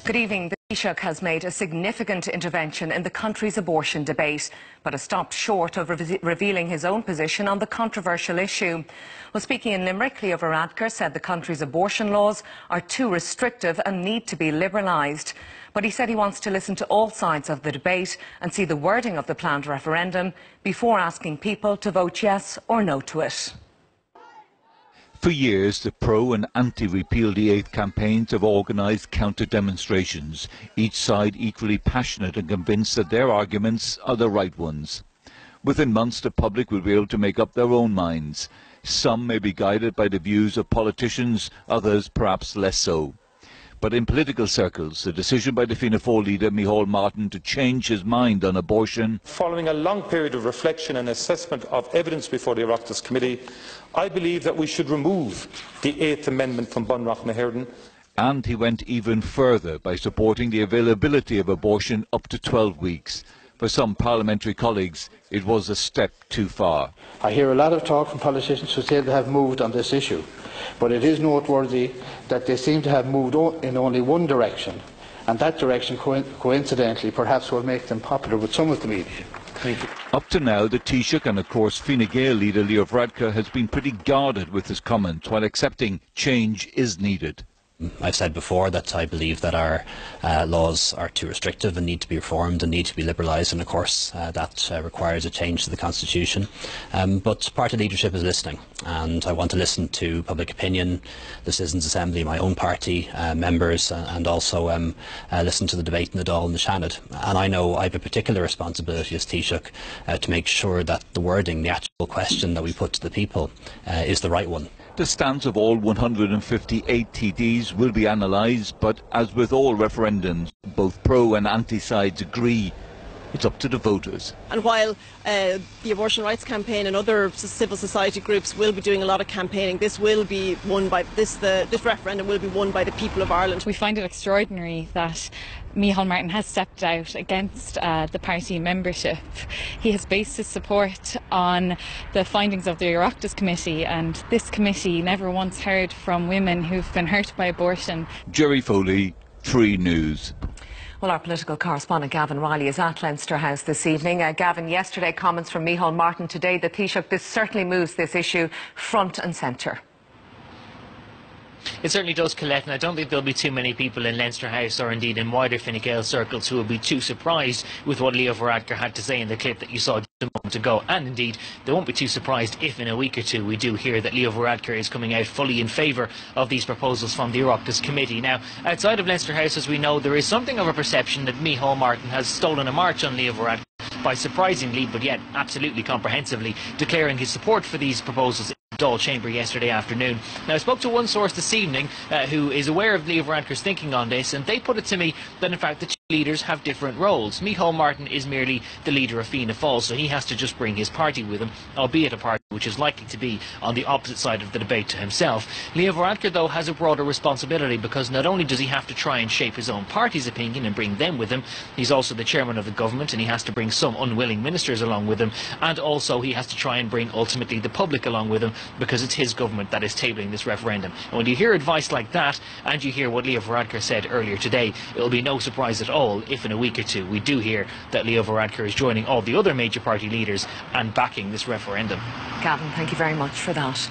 Good evening. The Taoiseach has made a significant intervention in the country's abortion debate, but has stopped short of revealing his own position on the controversial issue. Well, speaking in Limerick, Leo Varadkar said the country's abortion laws are too restrictive and need to be liberalised. But he said he wants to listen to all sides of the debate and see the wording of the planned referendum before asking people to vote yes or no to it. For years, the pro- and anti-repeal the eighth campaigns have organised counter-demonstrations, each side equally passionate and convinced that their arguments are the right ones. Within months, the public will be able to make up their own minds. Some may be guided by the views of politicians, others perhaps less so. But in political circles, the decision by the Fianna Fáil leader Micheál Martin to change his mind on abortion, following a long period of reflection and assessment of evidence before the Oireachtas Committee, I believe that we should remove the 8th Amendment from Bunreacht na hÉireann. And he went even further by supporting the availability of abortion up to 12 weeks. For some parliamentary colleagues, it was a step too far. I hear a lot of talk from politicians who say they have moved on this issue, but it is noteworthy that they seem to have moved in only one direction, and that direction coincidentally perhaps will make them popular with some of the media. Up to now, the Taoiseach and of course Fine Gael leader Leo Varadkar has been pretty guarded with his comments while accepting change is needed. I've said before that I believe that our laws are too restrictive and need to be reformed and need to be liberalised, and of course that requires a change to the Constitution. But party leadership is listening, and I want to listen to public opinion, the Citizens' Assembly, my own party members, and also listen to the debate in the Dáil and the Seanad. And I know I have a particular responsibility as Taoiseach to make sure that the wording, the actual question that we put to the people is the right one. The stance of all 158 TDs will be analysed, but as with all referendums, both pro and anti sides agree it's up to the voters. And while the Abortion Rights Campaign and other civil society groups will be doing a lot of campaigning, this will be won by this referendum will be won by the people of Ireland. We find it extraordinary that Micheál Martin has stepped out against the party membership. He has based his support on the findings of the Oireachtas Committee, and this committee never once heard from women who've been hurt by abortion. Jerry Foley, 3 News. Well, our political correspondent Gavin Riley is at Leinster House this evening. Gavin, yesterday comments from Micheál Martin, today the Taoiseach. This certainly moves this issue front and centre. It certainly does, Colette, and I don't think there'll be too many people in Leinster House or indeed in wider Fine Gael circles who will be too surprised with what Leo Varadkar had to say in the clip that you saw just a moment ago. And indeed, they won't be too surprised if in a week or two we do hear that Leo Varadkar is coming out fully in favour of these proposals from the Oireachtas Committee. Now, outside of Leinster House, as we know, there is something of a perception that Micheál Martin has stolen a march on Leo Varadkar by surprisingly, but yet absolutely comprehensively, declaring his support for these proposals in the Dáil chamber yesterday afternoon. Now, I spoke to one source this evening who is aware of Leo Varadkar's thinking on this, and they put it to me that in fact the two leaders have different roles. Micheál Martin is merely the leader of Fianna Fáil, so he has to just bring his party with him, albeit a party which is likely to be on the opposite side of the debate to himself. Leo Varadkar, though, has a broader responsibility, because not only does he have to try and shape his own party's opinion and bring them with him, he's also the chairman of the government, and he has to bring some unwilling ministers along with him, and also he has to try and bring ultimately the public along with him, because it's his government that is tabling this referendum. And when you hear advice like that, and you hear what Leo Varadkar said earlier today, it'll be no surprise at all if in a week or two we do hear that Leo Varadkar is joining all the other major party leaders and backing this referendum. Gavin, thank you very much for that.